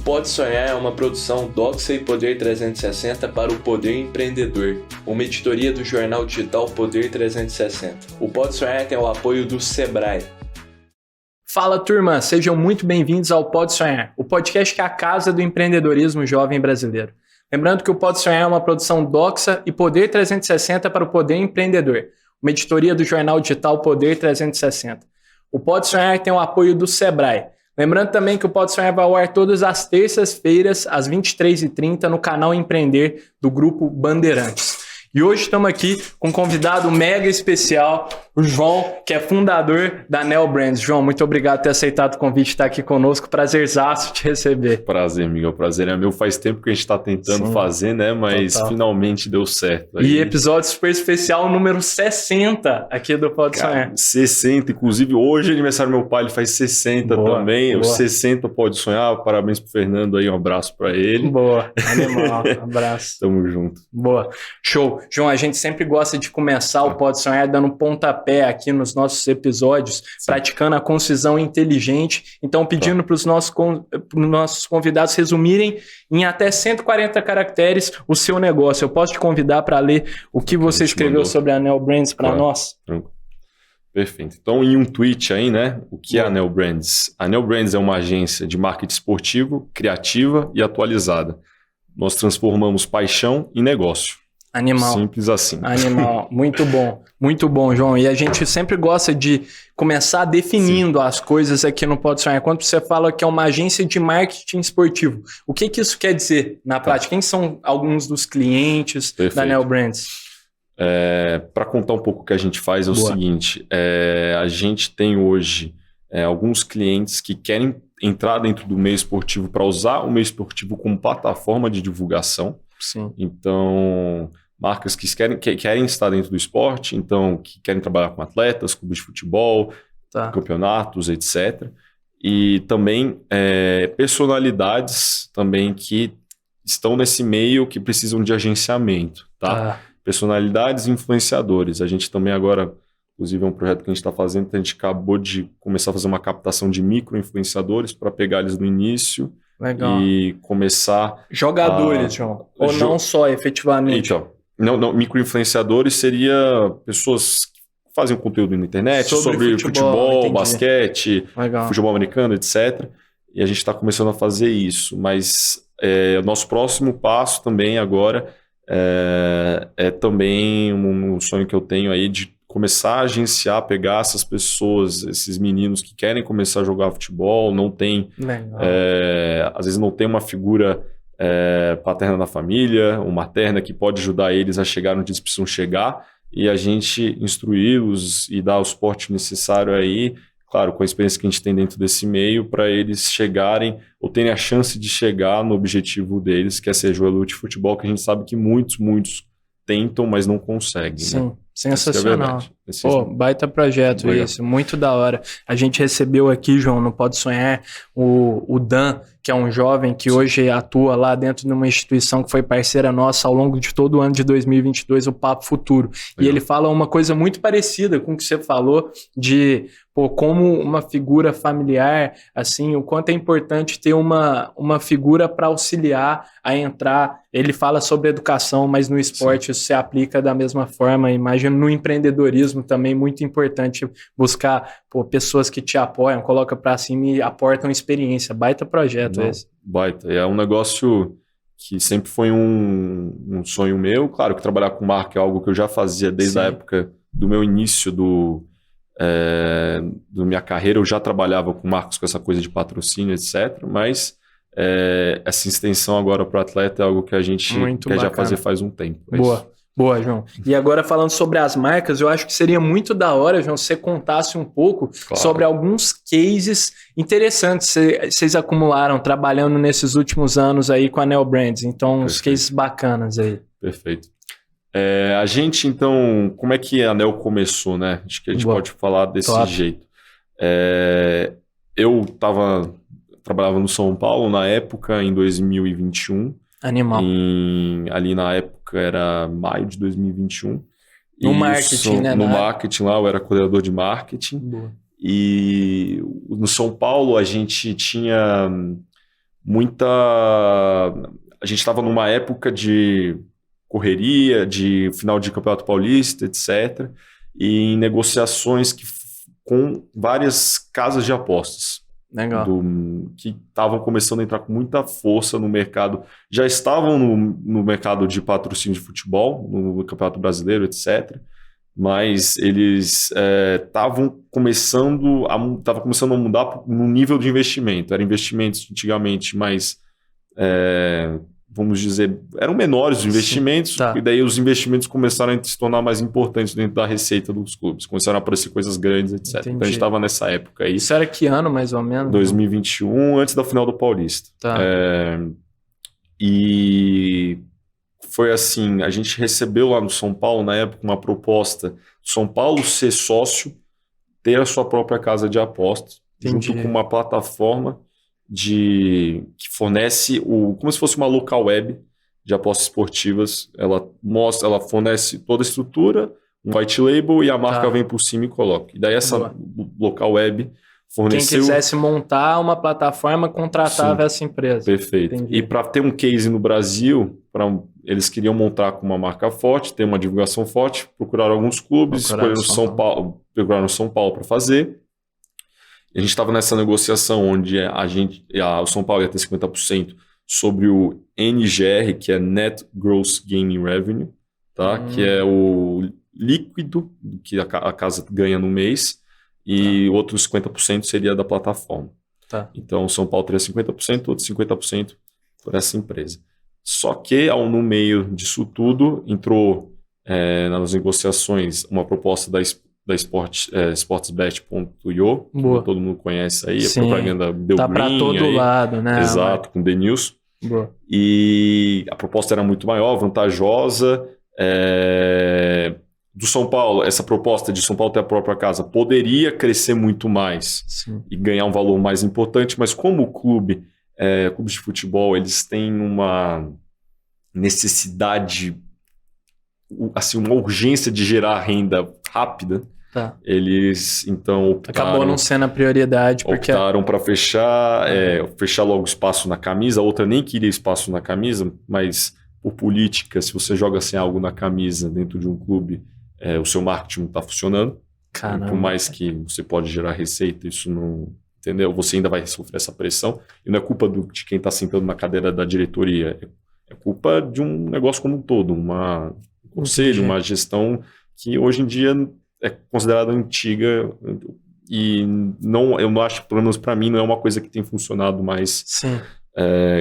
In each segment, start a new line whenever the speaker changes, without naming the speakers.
Pode Sonhar é uma produção Doxa e Poder 360 para o Poder Empreendedor, uma editoria do jornal digital Poder 360. O Pode Sonhar tem o apoio do Sebrae.
Fala turma, sejam muito bem-vindos ao Pode Sonhar, o podcast que é a casa do empreendedorismo jovem brasileiro. Lembrando que o Pode Sonhar é uma produção Doxa e Poder 360 para o Poder Empreendedor, uma editoria do jornal digital Poder 360. O Pode Sonhar tem o apoio do Sebrae. Lembrando também que o Pode Sonhar vai ao ar todas as terças-feiras, às 23h30, no canal Empreender do Grupo Bandeirantes. E hoje estamos aqui com um convidado mega especial, o João, que é fundador da Neo Brands. João, muito obrigado por ter aceitado o convite de estar aqui conosco. Prazerzaço te receber.
Prazer, Miguel. O prazer é meu. Faz tempo que a gente está tentando fazer, né? Mas finalmente deu certo. Aí.
E episódio super especial, número 60 aqui do Pode Sonhar.
60, inclusive hoje é aniversário do meu pai, ele faz 60 também. Os 60 Pode Sonhar. Parabéns pro Fernando aí, um abraço para ele.
Boa, animal, abraço.
Tamo junto.
Boa, show. João, a gente sempre gosta de começar o Pode Sonhar dando pontapé aqui nos nossos episódios, praticando a concisão inteligente. Então, pedindo para os nossos convidados resumirem em até 140 caracteres o seu negócio. Eu posso te convidar para ler o que você escreveu sobre a Neo Brands para nós?
Perfeito. Então, em um tweet aí, né? O que é a Neo Brands? A Neo Brands é uma agência de marketing esportivo, criativa e atualizada. Nós transformamos paixão em negócio.
Animal.
Simples assim.
Animal. Muito bom, João. E a gente sempre gosta de começar definindo as coisas aqui no Pode Sonhar. Quando você fala que é uma agência de marketing esportivo, o que isso quer dizer na prática? Quem são alguns dos clientes da Neo Brands?
Para contar um pouco o que a gente faz é o seguinte, a gente tem hoje alguns clientes que querem entrar dentro do meio esportivo para usar o meio esportivo como plataforma de divulgação.
Sim.
Então, marcas que querem estar dentro do esporte, então que querem trabalhar com atletas, clubes de futebol, campeonatos, etc. E também personalidades também que estão nesse meio que precisam de agenciamento, tá? Personalidades e influenciadores. A gente também agora, inclusive é um projeto que a gente está fazendo, a gente acabou de começar a fazer uma captação de micro-influenciadores para pegar eles no início.
Legal.
E começar...
Jogadores, João. Ou não só, efetivamente.
Então, não, micro-influenciadores seria pessoas que fazem conteúdo na internet sobre futebol, basquete, futebol americano, etc. E a gente está começando a fazer isso. Mas o nosso próximo passo também agora é também um sonho que eu tenho aí de começar a agenciar, pegar essas pessoas, esses meninos que querem começar a jogar futebol, não tem, às vezes não tem uma figura paterna na família, ou materna que pode ajudar eles a chegar onde eles precisam chegar, e a gente instruí-los e dar o suporte necessário aí, claro, com a experiência que a gente tem dentro desse meio, para eles chegarem, ou terem a chance de chegar no objetivo deles, que é ser jogador de futebol, que a gente sabe que muitos tentam, mas não conseguem.
Sim.
Né?
Sensacional. Baita projeto isso, muito da hora. A gente recebeu aqui, João, no Pode Sonhar, o Dan, que é um jovem que hoje atua lá dentro de uma instituição que foi parceira nossa ao longo de todo o ano de 2022, o Papo Futuro. E ele fala uma coisa muito parecida com o que você falou de como uma figura familiar, assim, o quanto é importante ter uma figura para auxiliar a entrar. Ele fala sobre educação, mas no esporte isso se aplica da mesma forma. Imagino no empreendedorismo também muito importante buscar pessoas que te apoiam, colocam para cima e aportam experiência. Baita projeto esse.
Baita. É um negócio que sempre foi um sonho meu. Claro que trabalhar com marca é algo que eu já fazia desde a época do meu início da minha carreira. Eu já trabalhava com marcas, com essa coisa de patrocínio, etc. Mas essa extensão agora para o atleta é algo que a gente quer já fazer faz um tempo.
Boa, João. E agora falando sobre as marcas, eu acho que seria muito da hora, João, se você contasse um pouco sobre alguns cases interessantes que vocês acumularam trabalhando nesses últimos anos aí com a Neo Brands. Então, uns cases bacanas aí.
Perfeito. A gente, então, como é que a Neo começou, né? Acho que a gente pode falar desse jeito. Eu trabalhava no São Paulo na época, em 2021.
Animal.
Ali na época era maio de 2021.
No marketing, né?
No marketing lá, eu era coordenador de marketing.
Boa.
E no São Paulo a gente tinha A gente estava numa época de correria, de final de Campeonato Paulista, etc., e em negociações com várias casas de apostas.
Legal.
Que estavam começando a entrar com muita força no mercado, já estavam no mercado de patrocínio de futebol, no Campeonato Brasileiro, etc., mas eles estavam começando a mudar no nível de investimento. Eram investimentos antigamente mais, vamos dizer, eram menores os investimentos, e daí os investimentos começaram a se tornar mais importantes dentro da receita dos clubes. Começaram a aparecer coisas grandes, etc.
Entendi.
Então a gente estava nessa época aí.
Isso era que ano, mais ou menos?
2021, antes da final do Paulista. E foi assim, a gente recebeu lá no São Paulo, na época, uma proposta do São Paulo ser sócio, ter a sua própria casa de apostas, junto com uma plataforma que fornece como se fosse uma local web de apostas esportivas. Ela fornece toda a estrutura, um white label, e a marca vem por cima e coloca. E daí essa local web forneceu...
Quem quisesse montar uma plataforma, contratava essa empresa.
Perfeito. Entendi. E para ter um case no Brasil, eles queriam montar com uma marca forte, ter uma divulgação procuraram alguns clubes, procuraram São Paulo para fazer. A gente estava nessa negociação onde o São Paulo ia ter 50% sobre o NGR, que é Net Gross Gaming Revenue, tá? Que é o líquido que a casa ganha no mês, e outros 50% seria da plataforma. Então, o São Paulo teria 50%, outros 50% por essa empresa. Só que, no meio disso tudo, entrou nas negociações uma proposta da sportsbet.io, que todo mundo conhece aí. Sim. A propaganda deu green. Tá para todo
lado, né?
Exato, com The News. Boa. E a proposta era muito maior, vantajosa. Do São Paulo, essa proposta de São Paulo ter a própria casa poderia crescer muito mais.
Sim.
E ganhar um valor mais importante, mas como o clubes de futebol, eles têm uma necessidade, assim, uma urgência de gerar renda rápida, eles então optaram...
Acabou não sendo a prioridade.
Optaram para fechar logo espaço na camisa. A outra nem queria espaço na camisa, mas por política, se você joga sem algo na camisa dentro de um clube, o seu marketing não está funcionando.
Caramba.
Por mais que você pode gerar receita, isso não... Entendeu? Você ainda vai sofrer essa pressão. E não é culpa de quem está sentando na cadeira da diretoria. É culpa de um negócio como um todo. Um conselho, uma gestão que hoje em dia é considerada antiga. E eu não acho, pelo menos para mim, não é uma coisa que tem funcionado mais.
Sim.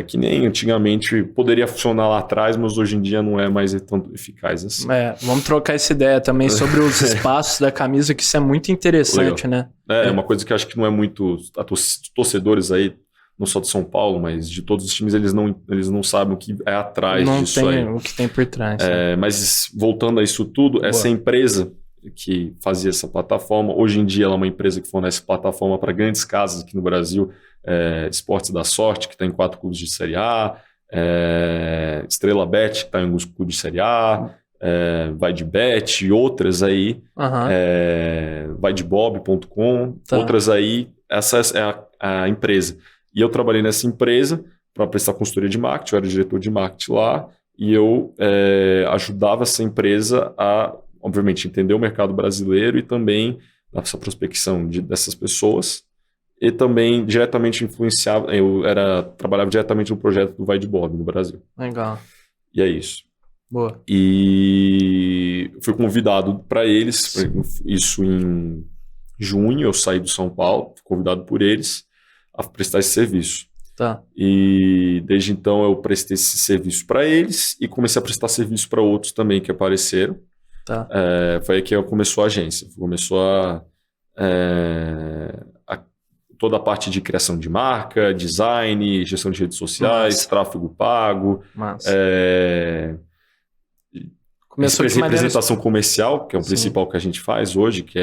Que nem antigamente poderia funcionar lá atrás, mas hoje em dia não é mais tão eficaz assim.
Vamos trocar essa ideia também sobre os espaços da camisa, que isso é muito interessante,
legal, né? É uma coisa que eu acho que não é muito... Os torcedores aí, não só de São Paulo, mas de todos os times, eles não sabem o que é atrás disso aí.
Não tem o que tem por trás.
Mas voltando a isso tudo, essa empresa que fazia essa plataforma, hoje em dia ela é uma empresa que fornece plataforma para grandes casas aqui no Brasil, Esportes da Sorte, que está em 4 clubes de Série A, Estrela Bet, que está em alguns clubes de Série A, Vai de Bet e outras aí, vaidebob.com, outras aí, essa é a empresa. E eu trabalhei nessa empresa para prestar consultoria de marketing, eu era diretor de marketing lá, e eu ajudava essa empresa a, obviamente, entender o mercado brasileiro e também nessa prospecção dessas pessoas, e também diretamente influenciava, trabalhava diretamente no projeto do Vai de Bob no Brasil.
Legal.
E é isso.
Boa.
E fui convidado para eles, isso em junho, eu saí do São Paulo, fui convidado por eles a prestar esse serviço. E desde então eu prestei esse serviço para eles e comecei a prestar serviço para outros também que apareceram. Foi aí que começou a agência. Começou toda a parte de criação de marca, design, gestão de redes sociais, tráfego pago, representação comercial, que é o principal que a gente faz hoje, que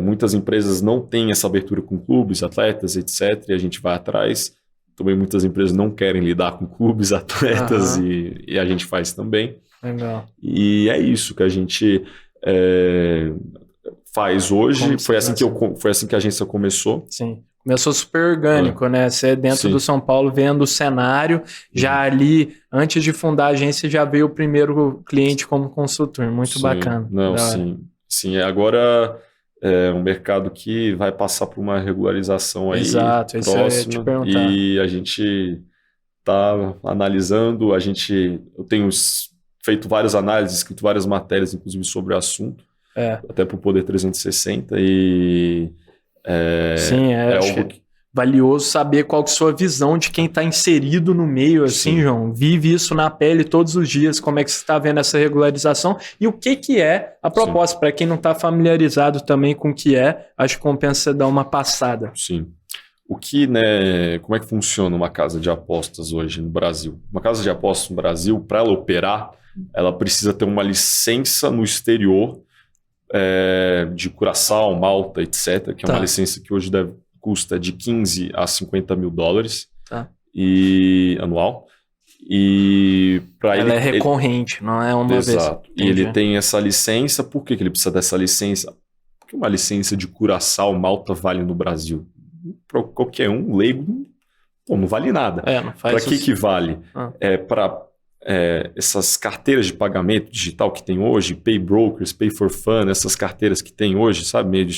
muitas empresas não têm essa abertura com clubes, atletas, etc. E a gente vai atrás. Também muitas empresas não querem lidar com clubes, atletas, e a gente faz também.
Legal.
E é isso que a gente faz hoje. Foi assim que a agência começou.
Sim. Começou super orgânico, né? Você dentro do São Paulo vendo o cenário, já ali, antes de fundar a agência, já veio o primeiro cliente como consultor. Muito bacana.
Não, sim. Agora é um mercado que vai passar por uma regularização aí.
Exato, isso eu ia te perguntar.
E a gente está analisando, eu tenho feito várias análises, escrito várias matérias, inclusive sobre o assunto, até para o Poder 360 e...
acho que valioso saber qual que é a sua visão de quem está inserido no meio, assim, João, vive isso na pele todos os dias, como é que você está vendo essa regularização e o que é a proposta, para quem não está familiarizado também com o que acho que compensa você dar uma passada.
Sim. Como é que funciona uma casa de apostas hoje no Brasil? Uma casa de apostas no Brasil, para ela operar, ela precisa ter uma licença no exterior, de Curaçao, Malta, etc., que é uma licença que hoje custa de 15 a 50 mil dólares anual. E
ela é recorrente, não é uma vez.
Exato. E ele tem essa licença. Por que ele precisa dessa licença? Porque uma licença de Curaçao, Malta vale no Brasil. Para qualquer um, leigo, não vale nada. Para que vale? Para essas carteiras de pagamento digital que tem hoje, Pay Brokers, Pay for Fun, essas carteiras que tem hoje, sabe? Meio de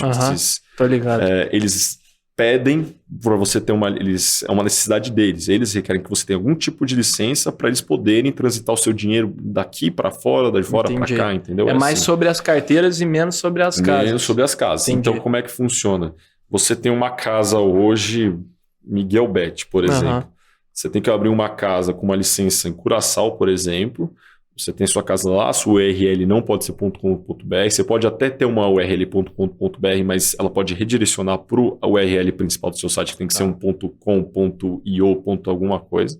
tô ligado.
Eles pedem para você ter é uma necessidade deles. Eles requerem que você tenha algum tipo de licença para eles poderem transitar o seu dinheiro daqui para fora, de fora para cá, entendeu?
Mais sobre as carteiras e menos sobre as casas.
Menos sobre as casas. Então, como é que funciona? Você tem uma casa hoje, Miguel Bet, por exemplo. Você tem que abrir uma casa com uma licença em Curaçao, por exemplo. Você tem sua casa lá, sua URL não pode ser .com.br. Você pode até ter uma URL .com.br, mas ela pode redirecionar para a URL principal do seu site, que tem que ser um .com.io, alguma coisa.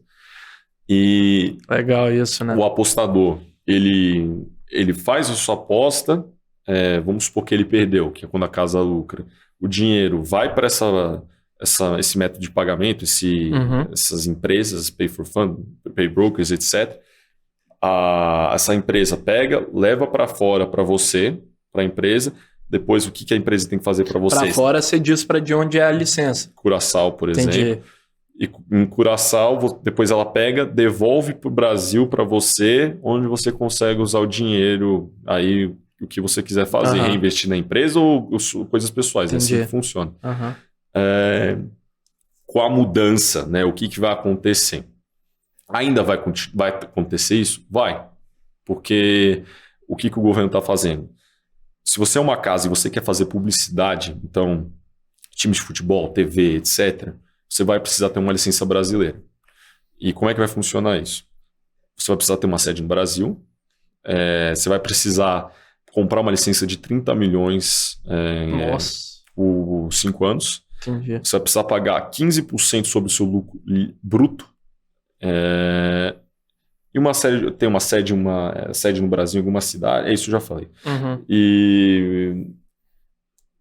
E
legal isso, né?
O apostador, ele faz a sua aposta, vamos supor que ele perdeu, que é quando a casa lucra. O dinheiro vai para esse método de pagamento, essas empresas, Pay for Fun, Pay Brokers, etc. Essa empresa pega, leva para fora para você, para a empresa. Depois, o que a empresa tem que fazer para você?
Para fora, você diz para de onde é a licença.
Curaçao, por exemplo. E em Curaçao, depois ela pega, devolve para o Brasil para você, onde você consegue usar o dinheiro aí, o que você quiser fazer, reinvestir na empresa ou coisas pessoais. É assim que funciona. Com a mudança, né, o que vai acontecer? Ainda vai acontecer isso? Vai. Porque o que o governo está fazendo? Se você é uma casa e você quer fazer publicidade, então, time de futebol, TV, etc., você vai precisar ter uma licença brasileira. E como é que vai funcionar isso? Você vai precisar ter uma sede no Brasil, você vai precisar comprar uma licença de 30 milhões por 5 anos.
Entendi.
Você vai precisar pagar 15% sobre o seu lucro bruto. E tem uma sede no Brasil, em alguma cidade. Isso eu já falei. E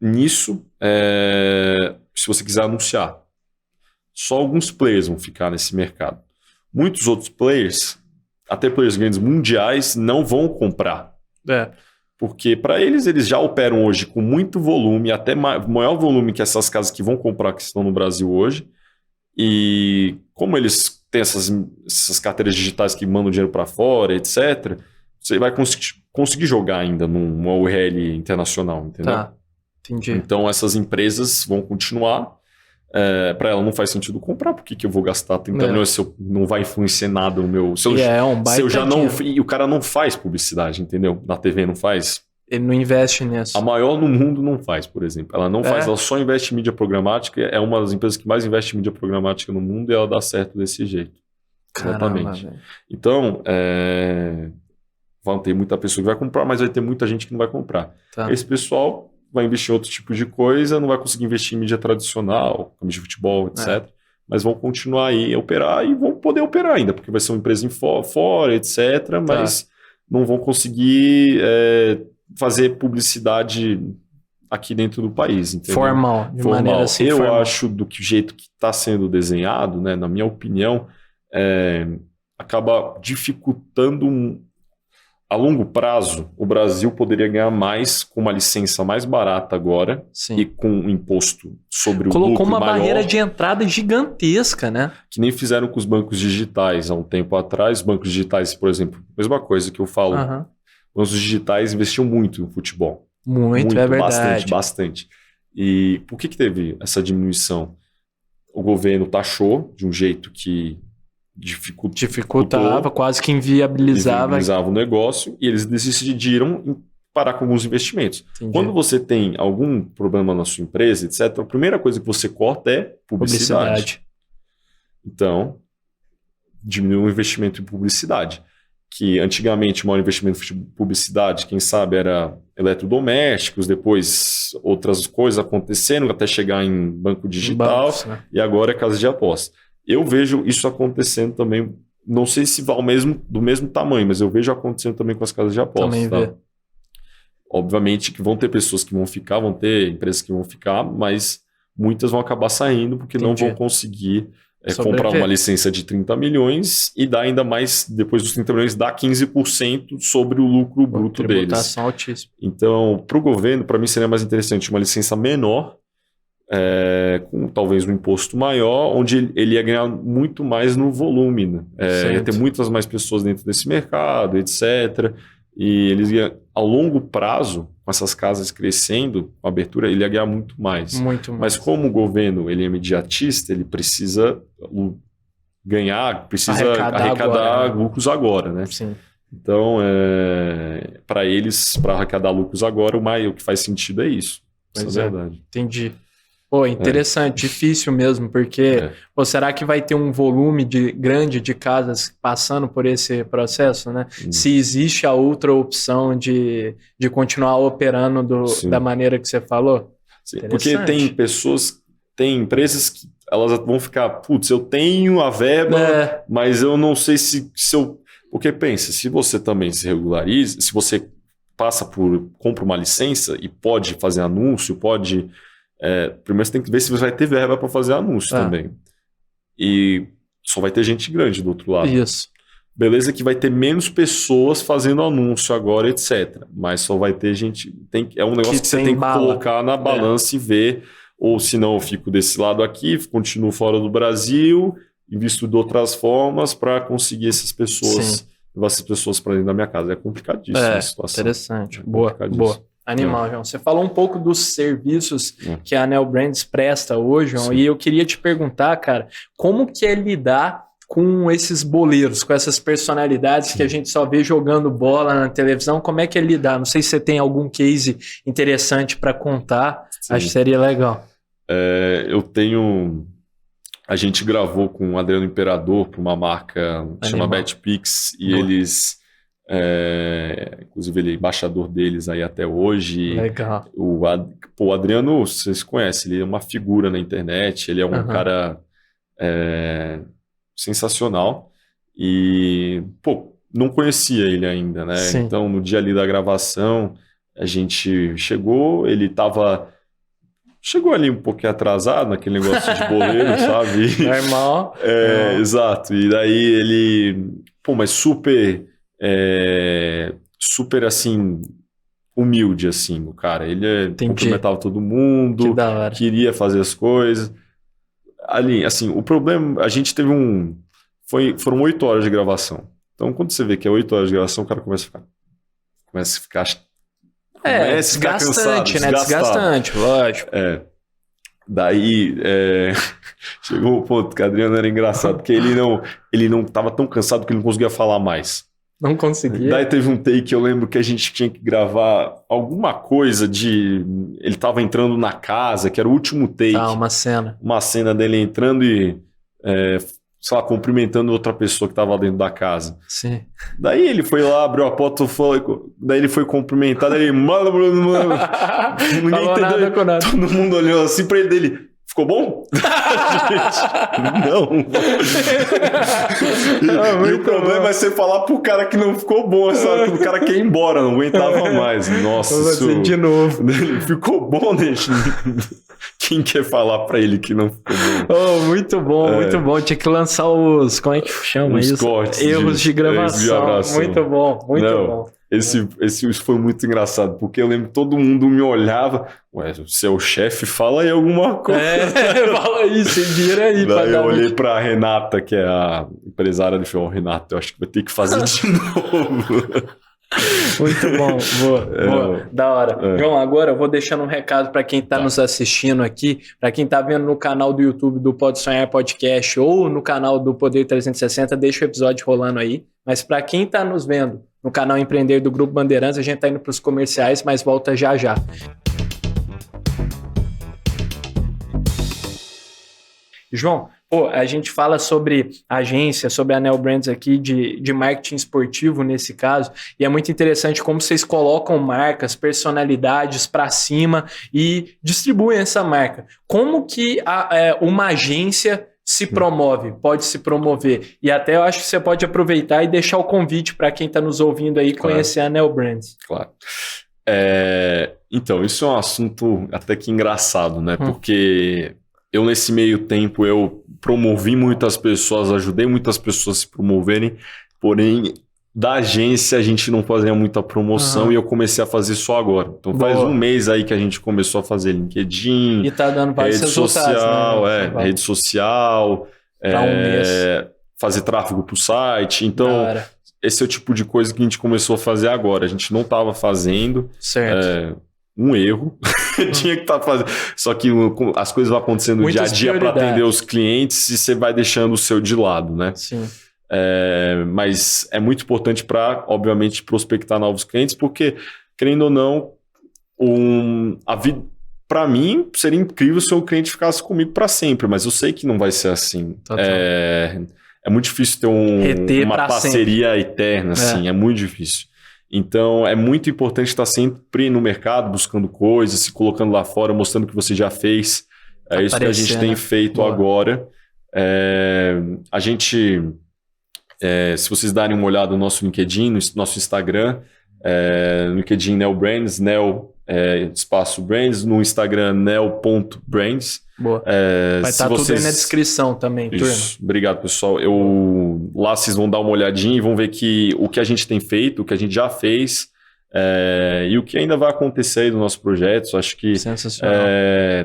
nisso, se você quiser anunciar, só alguns players vão ficar nesse mercado. Muitos outros players, até players grandes mundiais, não vão comprar. Porque para eles já operam hoje com muito volume, até maior volume que essas casas que vão comprar que estão no Brasil hoje. E como eles têm essas carteiras digitais que mandam dinheiro para fora, etc., você vai conseguir jogar ainda numa URL internacional, entendeu?
Tá, entendi.
Então essas empresas vão continuar. Para ela não faz sentido comprar, por que eu vou gastar 30 milhões se eu não vai influenciar nada no meu... Se eu já não... E o cara não faz publicidade, entendeu? Na TV não faz.
Ele não investe nisso.
A maior no mundo não faz, por exemplo. Ela não faz, ela só investe em mídia programática. É uma das empresas que mais investe em mídia programática no mundo e ela dá certo desse jeito.
Caramba,
exatamente.
Véio.
Então, vai ter muita pessoa que vai comprar, mas vai ter muita gente que não vai comprar.
Tá.
Esse pessoal vai investir em outro tipo de coisa, não vai conseguir investir em mídia tradicional, mídia de futebol, etc. Mas vão continuar aí a operar e vão poder operar ainda, porque vai ser uma empresa fora, etc. Mas não vão conseguir fazer publicidade aqui dentro do país. Entendeu?
Formal, de maneira assim.
Eu acho do jeito que está sendo desenhado, né, na minha opinião, acaba dificultando a longo prazo, o Brasil poderia ganhar mais com uma licença mais barata agora. Sim. E com um imposto sobre o lucro maior.
Colocou uma barreira de entrada gigantesca, né?
Que nem fizeram com os bancos digitais há um tempo atrás. Bancos digitais, por exemplo, mesma coisa que eu falo. Bancos digitais investiam muito no futebol.
Muito, é verdade.
Bastante. E por que teve essa diminuição? O governo taxou de um jeito que
dificultava, quase que inviabilizava
o negócio, e eles decidiram parar com alguns investimentos. Entendi. Quando você tem algum problema na sua empresa, etc., a primeira coisa que você corta é publicidade. Então, diminui o investimento em publicidade, que antigamente o maior investimento em publicidade, quem sabe, era eletrodomésticos, depois outras coisas acontecendo até chegar em banco digital, bancos, né? E agora é casa de aposta. Eu vejo isso acontecendo também, não sei se vai do mesmo tamanho, mas eu vejo acontecendo também com as casas de apostas. Tá? Obviamente que vão ter pessoas que vão ficar, vão ter empresas que vão ficar, mas muitas vão acabar saindo porque não vão conseguir comprar uma licença de 30 milhões e dar ainda mais, depois dos 30 milhões, dá 15% sobre o lucro bruto deles.
Tributação altíssima.
Então, para o governo, para mim seria mais interessante uma licença menor, com talvez um imposto maior, onde ele ia ganhar muito mais no volume, né? Ia ter muitas mais pessoas dentro desse mercado, etc. E eles iam, ao longo prazo, com essas casas crescendo, com a abertura, ele ia ganhar muito mais. Mas como o governo ele é imediatista, ele precisa ganhar, precisa arrecadar lucros agora, né? Sim. Então, para eles, para arrecadar lucros agora, o que faz sentido é isso. Essa é a verdade.
Entendi. Pô, interessante, difícil mesmo, porque será que vai ter um volume grande de casas passando por esse processo, né? Se existe a outra opção de continuar operando da maneira que você falou?
Sim, porque tem empresas que elas vão ficar, putz, eu tenho a verba, mas eu não sei se eu... Porque pensa, se você também se regulariza, se você compra uma licença e pode fazer anúncio, primeiro você tem que ver se você vai ter verba para fazer anúncio também. E só vai ter gente grande do outro lado.
Isso.
Beleza que vai ter menos pessoas fazendo anúncio agora, etc. Mas só vai ter gente... É um negócio que você tem que colocar na balança e ver. Ou se não, eu fico desse lado aqui, continuo fora do Brasil, invisto de outras formas para conseguir essas pessoas, levar essas pessoas para dentro da minha casa. É complicadíssimo a situação.
Interessante. Boa. Animal, João. Você falou um pouco dos serviços que a Anel Brands presta hoje, João, e eu queria te perguntar, cara, como que é lidar com esses boleiros, com essas personalidades que a gente só vê jogando bola na televisão? Como é que é lidar? Não sei se você tem algum case interessante para contar. Acho que seria legal.
Eu tenho... A gente gravou com o Adriano Imperador para uma marca que chama BetPix e eles... inclusive ele é embaixador deles aí até hoje.
Legal.
O Adriano, vocês conhecem, ele é uma figura na internet, ele é um cara sensacional e não conhecia ele ainda, né? Sim. Então no dia ali da gravação a gente chegou ali um pouquinho atrasado naquele negócio de boleiro, sabe?
Normal.
Exato, e daí ele mas super assim, humilde, assim, o cara. Ele cumprimentava todo mundo, queria fazer as coisas. Ali, assim, o problema, a gente teve foram 8 horas de gravação. Então, quando você vê que é 8 horas de gravação, o cara começa a ficar
desgastante, né? Desgastante, lógico.
Daí, chegou um ponto que o Adriano era engraçado, porque ele não estava tão cansado que ele não conseguia falar mais.
Não conseguia.
Daí teve um take, eu lembro que a gente tinha que gravar alguma coisa ele tava entrando na casa, que era o último take.
Uma cena.
Uma cena dele entrando e, sei lá, cumprimentando outra pessoa que tava dentro da casa.
Sim.
Daí ele foi lá, abriu a porta, daí ele foi cumprimentar, daí ele... Mano. Ninguém entendeu. Nada. Todo mundo olhou assim pra ele, ficou bom? Gente, não. E o problema é você falar pro cara que não ficou bom, sabe? O cara quer ir embora, não aguentava mais. Nossa, isso...
De novo.
Ficou bom, gente? Quem quer falar pra ele que não ficou bom?
Muito bom, muito bom. Tinha que lançar como é que chama isso?
Cortes
Erros de gravação. Muito bom, muito bom.
Isso foi muito engraçado, porque eu lembro que todo mundo me olhava, ué, o seu chefe, fala aí alguma coisa.
Fala aí, sem dinheiro aí.
Daí eu olhei pra Renata, que é a empresária do filme. Renata, eu acho que vai ter que fazer de novo.
Muito bom, boa, da hora. João, agora eu vou deixando um recado para quem está nos assistindo aqui, para quem está vendo no canal do YouTube do Pode Sonhar Podcast ou no canal do Poder 360, deixa o episódio rolando aí. Mas para quem está nos vendo no canal Empreender do Grupo Bandeirantes, a gente está indo para os comerciais, mas volta já já. João, a gente fala sobre agência, sobre a Neo Brands aqui de marketing esportivo nesse caso, e é muito interessante como vocês colocam marcas, personalidades para cima e distribuem essa marca. Como que uma agência se promove, pode se promover? E até eu acho que você pode aproveitar e deixar o convite para quem está nos ouvindo aí conhecer a Neo Brands.
Claro. Então, isso é um assunto até que engraçado, né? Porque eu, nesse meio tempo, eu promovi muitas pessoas, ajudei muitas pessoas a se promoverem, porém, da agência a gente não fazia muita promoção e eu comecei a fazer só agora. Então faz um mês aí que a gente começou a fazer LinkedIn,
e tá dando
rede social, rede social, fazer tráfego para o site. Então, esse é o tipo de coisa que a gente começou a fazer agora. A gente não estava fazendo.
Certo.
Um erro, tinha que estar fazendo. Só que as coisas vão acontecendo dia a dia para atender os clientes e você vai deixando o seu de lado, né?
Sim.
Mas é muito importante para, obviamente, prospectar novos clientes, porque, querendo ou não, a vida, para mim, seria incrível se o cliente ficasse comigo para sempre, mas eu sei que não vai ser assim. É muito difícil ter uma parceria eterna, assim, é muito difícil. Então, é muito importante estar sempre no mercado, buscando coisas, se colocando lá fora, mostrando o que você já fez. É isso que a gente tem feito agora. A gente, se vocês darem uma olhada no nosso LinkedIn, no nosso Instagram, no LinkedIn Neo Brands, Neo espaço Brands, no Instagram neo.brands.
Boa. Vai estar tudo aí na descrição também, turma.
Obrigado, pessoal. Lá vocês vão dar uma olhadinha e vão ver que o que a gente tem feito, o que a gente já fez e o que ainda vai acontecer aí nos nossos projetos. Acho que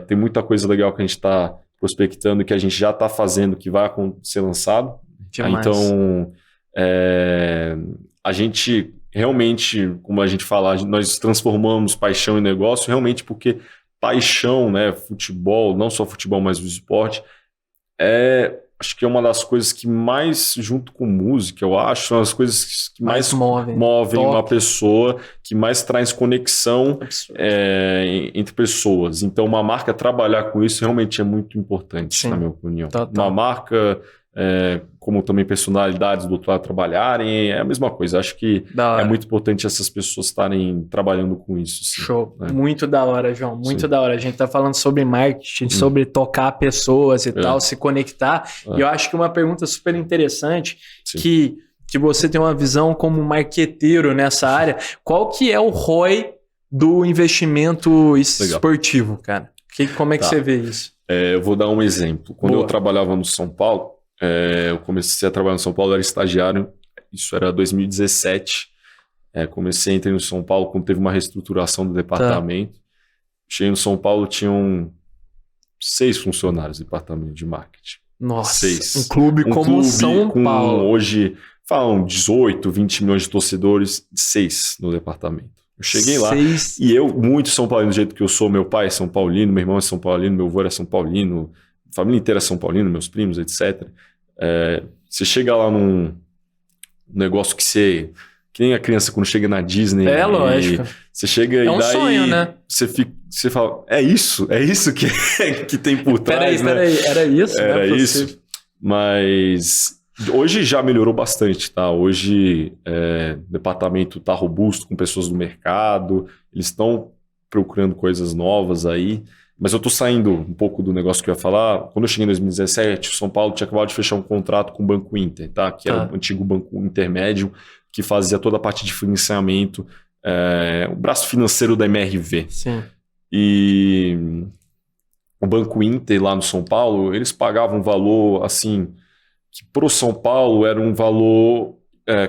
tem muita coisa legal que a gente está prospectando e que a gente já está fazendo, que vai ser lançado.
Demais.
Então, a gente realmente, como a gente fala, nós transformamos paixão em negócio realmente porque paixão, né, futebol, não só futebol, mas o esporte, acho que é uma das coisas que mais, junto com música, eu acho, são as coisas que mais movem uma pessoa, que mais traz conexão entre pessoas. Então, uma marca trabalhar com isso realmente é muito importante, na minha opinião. Uma marca, como também personalidades do outro lado trabalharem, é a mesma coisa. Acho que é muito importante essas pessoas estarem trabalhando com isso. Sim,
show. Né? Muito da hora, João. Muito da hora. A gente está falando sobre marketing, sobre tocar pessoas e tal, se conectar. E eu acho que uma pergunta super interessante, que você tem uma visão como marqueteiro nessa área, qual que é o ROI do investimento esportivo, cara? Como é que você vê isso?
Eu vou dar um exemplo. Quando eu trabalhava no São Paulo, eu comecei a trabalhar no São Paulo, era estagiário, isso era 2017. Entrei no São Paulo quando teve uma reestruturação do departamento. Cheguei no São Paulo, tinham 6 funcionários do departamento de marketing.
Nossa,
6.
Um clube como São Paulo.
Hoje, falam 18, 20 milhões de torcedores, 6 no departamento. Eu cheguei lá e eu, muito São Paulino, do jeito que eu sou, meu pai é São Paulino, meu irmão é São Paulino, meu avô era São Paulino, a família inteira é São Paulino, meus primos, etc. Você chega lá num negócio que nem a criança quando chega na Disney.
Lógico.
Você chega e daí...
sonho, né?
Você fala, é isso que tem por trás, né?
Peraí, era isso?
Era isso. Mas hoje já melhorou bastante, tá? Hoje o departamento tá robusto com pessoas do mercado, eles estão procurando coisas novas aí. Mas eu tô saindo um pouco do negócio que eu ia falar. Quando eu cheguei em 2017, o São Paulo tinha acabado de fechar um contrato com o Banco Inter, tá? Que era o antigo banco intermédio, que fazia toda a parte de financiamento, o braço financeiro da MRV.
Sim.
E o Banco Inter lá no São Paulo, eles pagavam um valor, assim, que pro São Paulo era um valor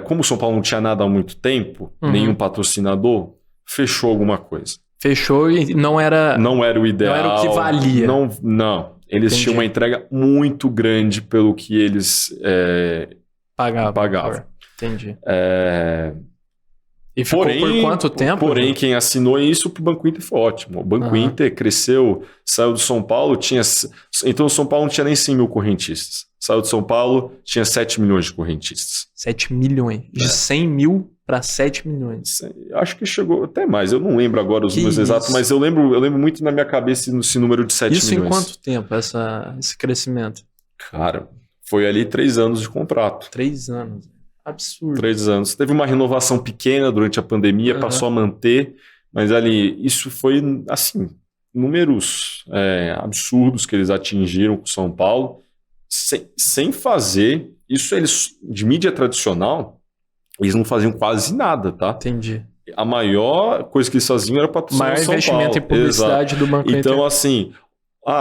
como o São Paulo não tinha nada há muito tempo, nenhum patrocinador, fechou alguma coisa.
Fechou e não era
o ideal.
Não era o que valia.
Não. Eles tinham uma entrega muito grande pelo que eles pagavam.
Entendi. E ficou por quanto tempo?
Porém, quem assinou isso pro Banco Inter foi ótimo. O Banco Inter cresceu, saiu do São Paulo, então o São Paulo não tinha nem 100 mil correntistas. Saiu de São Paulo, tinha 7 milhões de correntistas.
7 milhões? De 100 mil para 7 milhões.
Acho que chegou até mais. Eu não lembro agora os números exatos, mas eu lembro muito na minha cabeça esse número de 7 milhões.
Isso em quanto tempo, esse crescimento?
Cara, foi ali 3 anos de contrato.
3 anos. Absurdo.
3 anos. Teve uma renovação pequena durante a pandemia, passou a manter, mas ali, isso foi, assim, números absurdos que eles atingiram com o São Paulo, sem fazer isso. Eles, de mídia tradicional, eles não faziam quase nada, tá?
Entendi.
A maior coisa que eles faziam era patrocinar o São Paulo. Maior investimento
em publicidade do Banco Inter.
Então, assim,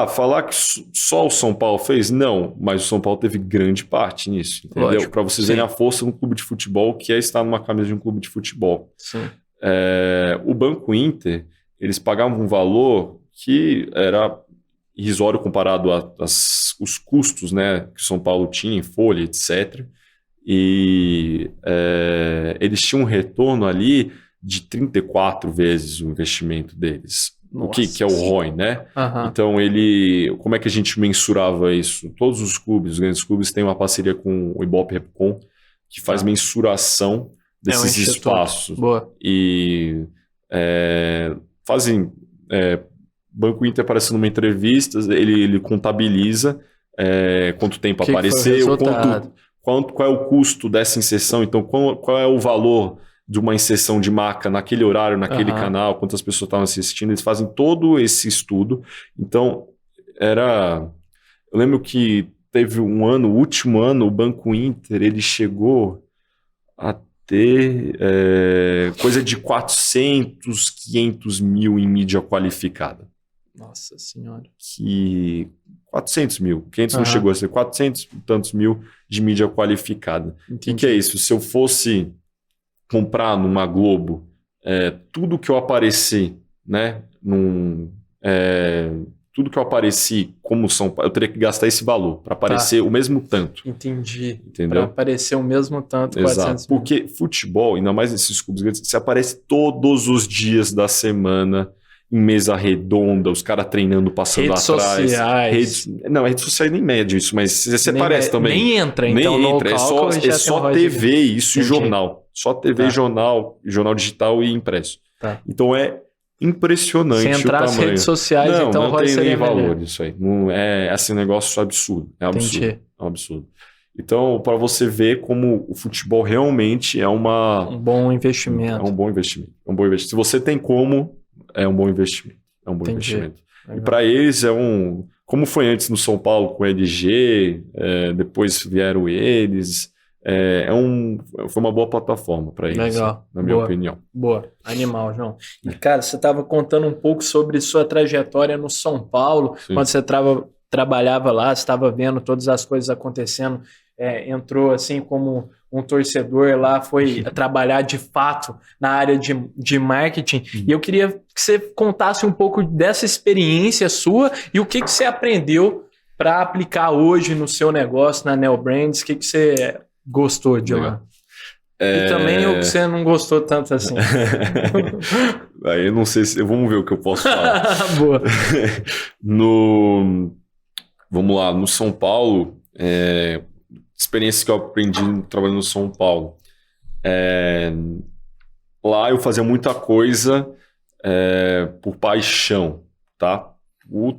falar que só o São Paulo fez? Não, mas o São Paulo teve grande parte nisso, entendeu? Para vocês verem a força de um clube de futebol, que é estar numa camisa de um clube de futebol.
Sim.
O Banco Inter, eles pagavam um valor que era irrisório comparado aos custos, né, que o São Paulo tinha em folha, etc. E eles tinham um retorno ali de 34 vezes o investimento deles. Nossa. O que é o ROI, né? Então, como é que a gente mensurava isso? Todos os clubes, os grandes clubes, têm uma parceria com o Ibope Repcon, que faz mensuração desses espaços.
Boa.
E fazem... Banco Inter aparece numa entrevista, ele contabiliza quanto tempo apareceu, qual é o custo dessa inserção, então qual é o valor de uma inserção de marca naquele horário, naquele canal, quantas pessoas estavam assistindo. Eles fazem todo esse estudo. Então, eu lembro que teve um ano, o último ano, o Banco Inter, ele chegou a ter coisa de 400, 500 mil em mídia qualificada.
Nossa Senhora.
400 mil. 500 não chegou a ser 400 e tantos mil de mídia qualificada. O que é isso? Se eu fosse comprar numa Globo tudo que eu apareci, né? Tudo que eu apareci como São Paulo, eu teria que gastar esse valor para aparecer o mesmo tanto.
Entendi.
Entendeu?
Para aparecer o mesmo tanto,
exato.
400 mil.
Porque futebol, ainda mais nesses clubes grandes, você aparece todos os dias da semana, em mesa redonda, os caras treinando, passando
redes
atrás.
Sociais.
Redes sociais nem mede isso, mas você aparece também.
Nem entra,
nem
então.
Entra. É só TV, isso. Entendi. E jornal. Só TV, jornal digital e impresso.
Tá.
Então é impressionante o tamanho.
Se entrar nas redes sociais, então
não tem nem
valor
melhor isso aí. Não é assim, um negócio absurdo. É absurdo.
Entendi.
É um absurdo. Então, para você ver como o futebol realmente é um
bom investimento.
É um bom investimento. Se você tem como, é um bom investimento. É um bom investimento. Legal. E para eles como foi antes no São Paulo com o LG, depois vieram eles. Foi uma boa plataforma para eles.
Legal.
Na minha opinião.
Boa. Animal, João. E, cara, você estava contando um pouco sobre sua trajetória no São Paulo. Sim. Quando você trabalhava lá, você estava vendo todas as coisas acontecendo. Entrou assim como um torcedor lá, foi trabalhar de fato na área de marketing. E eu queria que você contasse um pouco dessa experiência sua e o que você aprendeu para aplicar hoje no seu negócio, na Neo Brands. O que você gostou de lá? E também o que você não gostou tanto assim.
Aí eu não sei se... Vamos ver o que eu posso falar.
Boa.
Vamos lá, no São Paulo... experiência que eu aprendi trabalhando no São Paulo. Lá eu fazia muita coisa por paixão, tá?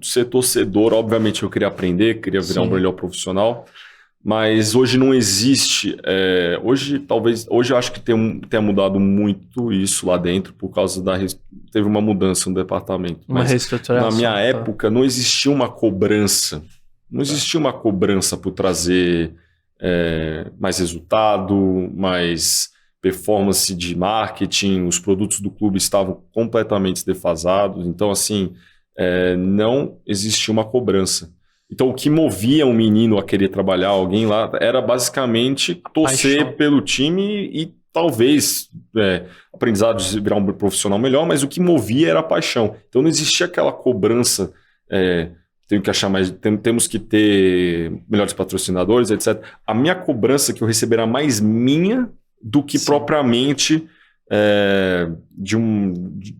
Ser torcedor, obviamente eu queria aprender, queria virar um melhor profissional, mas hoje não existe. Hoje eu acho que tenha mudado muito isso lá dentro por causa teve uma mudança no departamento.
Uma reestruturação.
Na minha época não existia uma cobrança. Não existia uma cobrança por trazer mais resultado, mais performance de marketing, os produtos do clube estavam completamente defasados, então assim, não existia uma cobrança. Então, o que movia um menino a querer trabalhar, alguém lá, era basicamente torcer pelo time e talvez aprendizado de virar um profissional melhor, mas o que movia era a paixão. Então, não existia aquela cobrança, tenho que achar mais, temos que ter melhores patrocinadores, etc. A minha cobrança que eu recebi era mais minha do que propriamente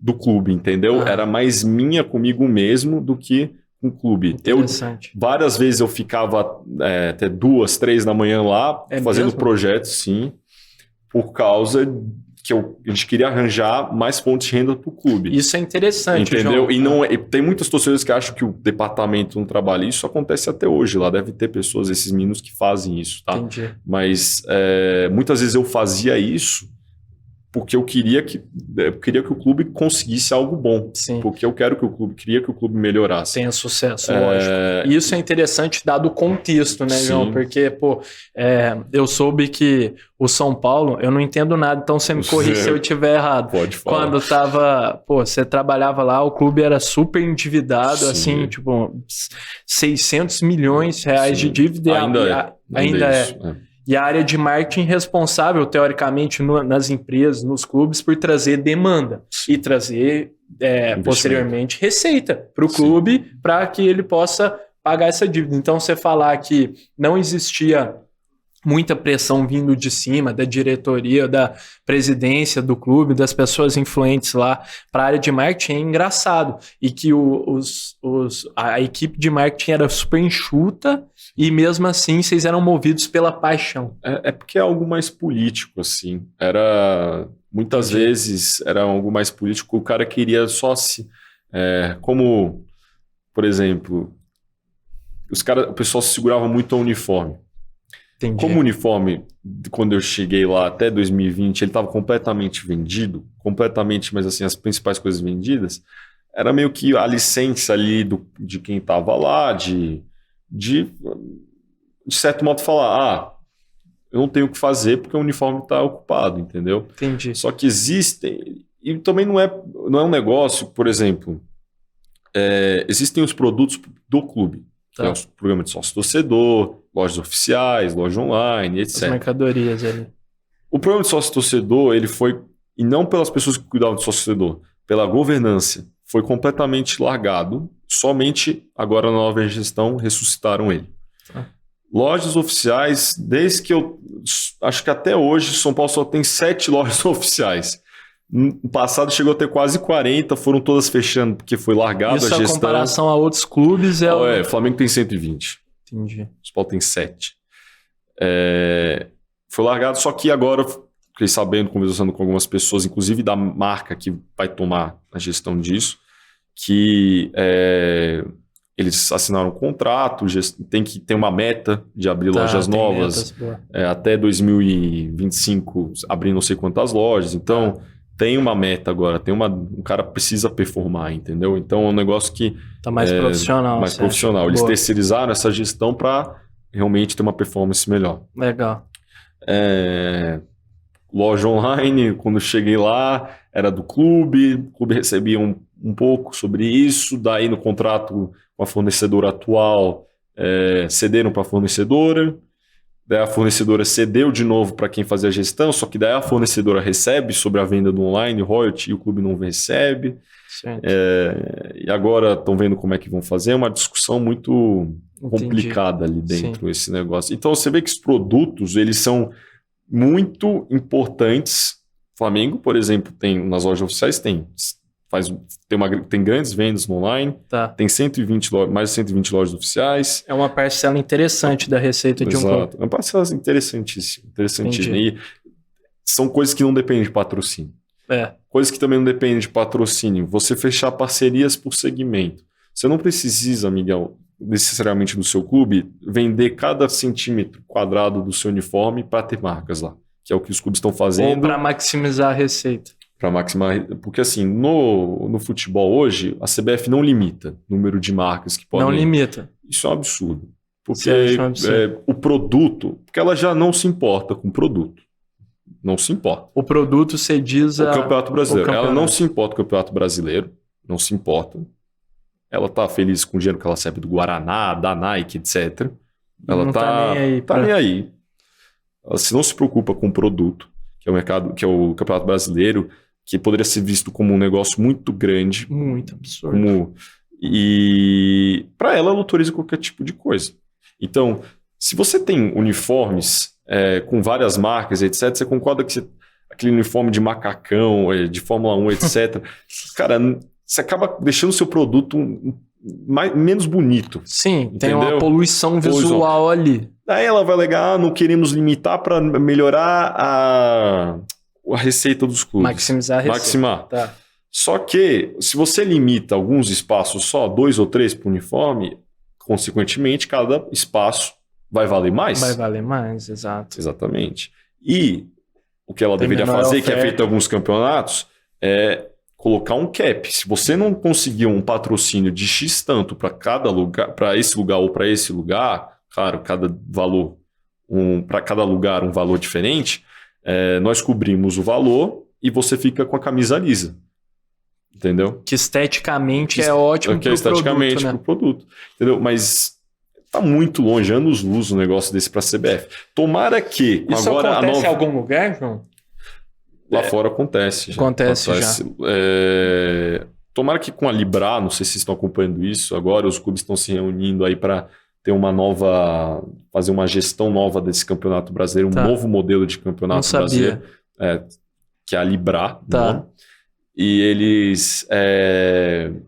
do clube, entendeu? Era mais minha comigo mesmo do que um clube. Várias vezes eu ficava até 2, 3 da manhã lá, fazendo mesmo? Projetos, sim, por causa que a gente queria arranjar mais fontes de renda para o clube.
Isso é interessante,
entendeu?
João.
E tem muitas torcedores que acham que o departamento não trabalha. Isso acontece até hoje. Lá deve ter pessoas, esses meninos, que fazem isso, tá?
Entendi.
Mas muitas vezes eu fazia isso porque eu queria que o clube conseguisse algo bom.
Sim.
Porque eu queria que o clube melhorasse.
Tenha sucesso, lógico. E isso é interessante dado o contexto, né, João? Porque, eu soube que o São Paulo, eu não entendo nada, então você me corrige se eu estiver errado.
Pode falar.
Quando você trabalhava lá, o clube era super endividado, assim, tipo, 600 milhões de reais de dívida. Ainda é. E a área de marketing responsável, teoricamente, nas empresas, nos clubes, por trazer demanda e trazer, posteriormente, receita para o clube para que ele possa pagar essa dívida. Então, você falar que não existia muita pressão vindo de cima, da diretoria, da presidência do clube, das pessoas influentes lá para a área de marketing é engraçado. E que a equipe de marketing era super enxuta e mesmo assim vocês eram movidos pela paixão.
É porque é algo mais político, assim. Muitas vezes era algo mais político. O cara queria só como, por exemplo, o pessoal se segurava muito ao uniforme.
Entendi.
Como o uniforme, quando eu cheguei lá até 2020, ele estava completamente vendido, mas assim, as principais coisas vendidas, era meio que a licença ali de quem estava lá, de certo modo falar, eu não tenho o que fazer porque o uniforme está ocupado, entendeu?
Entendi.
Só que existem, e também não é um negócio, por exemplo, existem os produtos do clube. Tem o programa de sócio-torcedor, lojas oficiais, loja online, etc.
As mercadorias ali.
O programa de sócio-torcedor, ele foi, e não pelas pessoas que cuidavam de sócio-torcedor, pela governança, foi completamente largado. Somente agora na nova gestão ressuscitaram ele. Lojas oficiais, desde que acho que até hoje, São Paulo só tem 7 lojas oficiais. No passado chegou a ter quase 40, foram todas fechando porque foi largado a gestão. Isso,
a comparação a outros clubes
o Flamengo tem 120.
Entendi.
O São Paulo tem 7. Foi largado, só que agora, fiquei sabendo, conversando com algumas pessoas, inclusive da marca que vai tomar a gestão disso, que eles assinaram um contrato, tem que ter uma meta de abrir lojas novas. Até 2025 abrir não sei quantas lojas. Então... Tem uma meta agora, um cara precisa performar, entendeu? Então é um negócio que...
Tá mais profissional.
Mais profissional. Eles terceirizaram essa gestão para realmente ter uma performance melhor.
Legal.
Loja online, quando eu cheguei lá, era do clube, o clube recebia um pouco sobre isso, daí no contrato com a fornecedora atual, cederam para a fornecedora, daí a fornecedora cedeu de novo para quem fazia a gestão, só que daí a fornecedora recebe sobre a venda do online, royalty, e o clube não recebe. E agora estão vendo como é que vão fazer, é uma discussão muito complicada ali dentro, esse negócio. Então você vê que os produtos, eles são muito importantes. Flamengo, por exemplo, tem nas lojas oficiais, tem grandes vendas no online, tem mais de 120 lojas oficiais.
É uma parcela interessante da receita de um clube.
É uma parcela interessantíssima. E são coisas que não dependem de patrocínio. Coisas que também não dependem de patrocínio. Você fechar parcerias por segmento. Você não precisa, Miguel, necessariamente no seu clube, vender cada centímetro quadrado do seu uniforme para ter marcas lá. Que é o que os clubes estão fazendo.
Ou para maximizar a receita.
Porque assim, no futebol hoje, a CBF não limita o número de marcas que podem...
Não limita.
Isso é um absurdo. Porque o produto... Porque ela já não se importa com o produto. Não se importa.
O produto, você diz...
O Campeonato Brasileiro. Ela não se importa com o Campeonato Brasileiro. Não se importa. ela tá feliz com o dinheiro que ela recebe do Guaraná, da Nike, etc. Ela não tá nem aí. Ela não se preocupa com o produto, que é o mercado, que é o Campeonato Brasileiro, que poderia ser visto como um negócio muito grande.
Muito absurdo.
E para ela autoriza qualquer tipo de coisa. Então, se você tem uniformes com várias marcas, etc., você concorda que aquele uniforme de macacão, de Fórmula 1, etc., cara, você acaba deixando o seu produto menos bonito.
Sim,
entendeu?
Tem uma poluição visual ali.
Daí ela vai alegar, não queremos limitar para melhorar a receita dos clubes.
Maximizar a receita.
Maximar.
Tá.
Só que, se você limita alguns espaços só, 2 ou 3 para o uniforme, consequentemente, cada espaço vai valer mais.
Vai valer mais, exato.
Exatamente. E o que ela deveria fazer, que é feito em alguns campeonatos, é colocar um cap. Se você não conseguir um patrocínio de X tanto para cada lugar, para esse lugar ou para esse lugar, claro, cada valor, para cada lugar um valor diferente, nós cobrimos o valor e você fica com a camisa lisa. Entendeu?
Que esteticamente é ótimo para o produto.
Esteticamente para o produto. Entendeu? Mas tá muito longe, anos-luz, um negócio desse para a CBF. Tomara que
isso
agora
acontece em algum lugar, João?
Lá fora acontece.
Acontece já.
Tomara que com a Libra, não sei se vocês estão acompanhando isso, agora os clubes estão se reunindo aí para ter fazer uma gestão nova desse campeonato brasileiro, um novo modelo de campeonato brasileiro, que é a Libra.
Tá.
Né? E eles,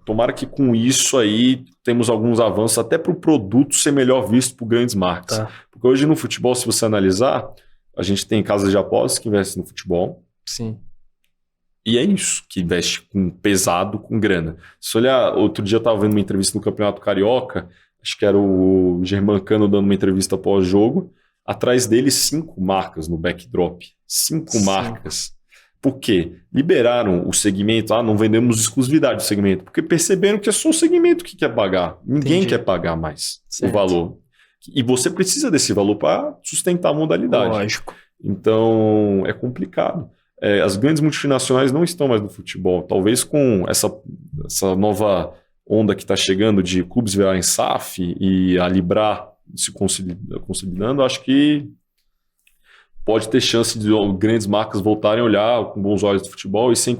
tomara que com isso aí temos alguns avanços até para o produto ser melhor visto por grandes marcas.
Tá.
Porque hoje no futebol, se você analisar, a gente tem casas de apostas que investem no futebol.
Sim.
E é isso, que investe pesado, com grana. Se olhar, outro dia eu estava vendo uma entrevista no Campeonato Carioca, acho que era o Germancano dando uma entrevista pós-jogo, atrás dele 5 marcas no backdrop. 5 marcas. Por quê? Liberaram o segmento, não vendemos exclusividade do segmento, porque perceberam que é só o segmento que quer pagar. Ninguém quer pagar mais o valor. E você precisa desse valor para sustentar a modalidade.
Lógico.
Então, é complicado. As grandes multinacionais não estão mais no futebol. Talvez com essa nova onda que está chegando de clubes virarem SAF e a Libra se consolidando, acho que pode ter chance de grandes marcas voltarem a olhar com bons olhos do futebol e sem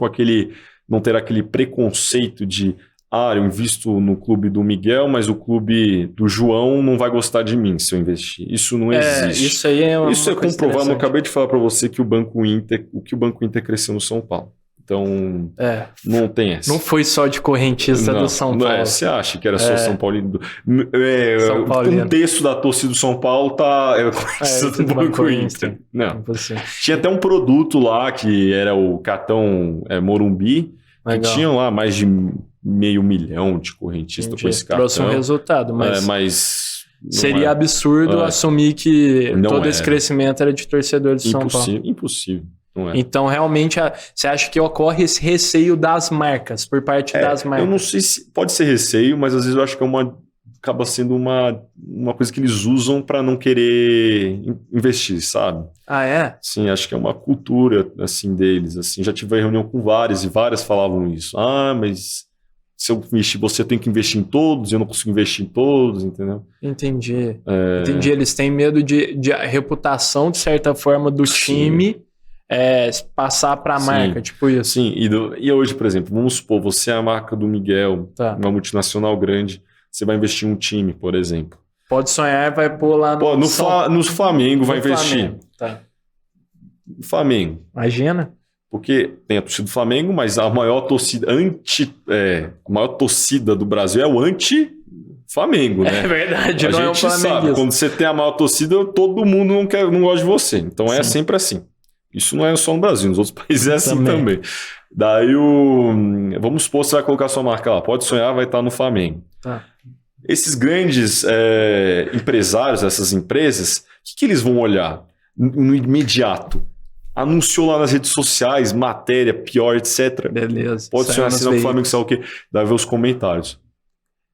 não ter aquele preconceito de eu invisto no clube do Miguel, mas o clube do João não vai gostar de mim se eu investir. Isso não existe.
Isso aí
isso é comprovado. Eu acabei de falar para você que o Banco Inter cresceu no São Paulo. Então, não tem essa.
Não foi só de correntista do São Paulo.
Você acha que era só São Paulino? Um terço da torcida do São Paulo tá correntista do Banco Inter. Não. Tinha até um produto lá que era o cartão Morumbi, que tinham lá mais de 500 mil de correntistas com esse cartão.
Trouxe um resultado,
mas
seria absurdo assumir que todo esse crescimento era de torcedores de São Paulo.
Impossível. Não é.
Então, realmente, você acha que ocorre esse receio das marcas, por parte das marcas?
Eu não sei se pode ser receio, mas às vezes eu acho que acaba sendo uma coisa que eles usam para não querer investir, sabe?
Ah, é?
Sim, acho que é uma cultura assim deles. Assim, já tive reunião com várias e várias falavam isso. Mas se eu investir, você tem que investir em todos, eu não consigo investir em todos, entendeu?
Entendi. Eles têm medo de a reputação, de certa forma, do time passar para a marca, tipo isso.
Sim, e hoje, por exemplo, vamos supor, você é a marca do Miguel, uma multinacional grande, você vai investir em um time, por exemplo.
Pode sonhar, vai pôr lá
no Flamengo, vai investir.
Tá.
No Flamengo.
Imagina.
Porque tem a torcida do Flamengo, mas a maior torcida a maior torcida do Brasil é o anti-Flamengo, né?
É verdade,
a gente sabe, quando você tem a maior torcida, todo mundo não gosta de você. Então é sempre assim. Isso não é só no Brasil, nos outros países é assim também. Daí vamos supor, você vai colocar sua marca lá, pode sonhar, vai estar no Flamengo.
Tá.
Esses grandes empresários, essas empresas, o que eles vão olhar no imediato? Anunciou lá nas redes sociais, matéria, pior, etc.
Beleza.
Pode sonhar assim no Flamengo, sabe o quê? Daí ver os comentários.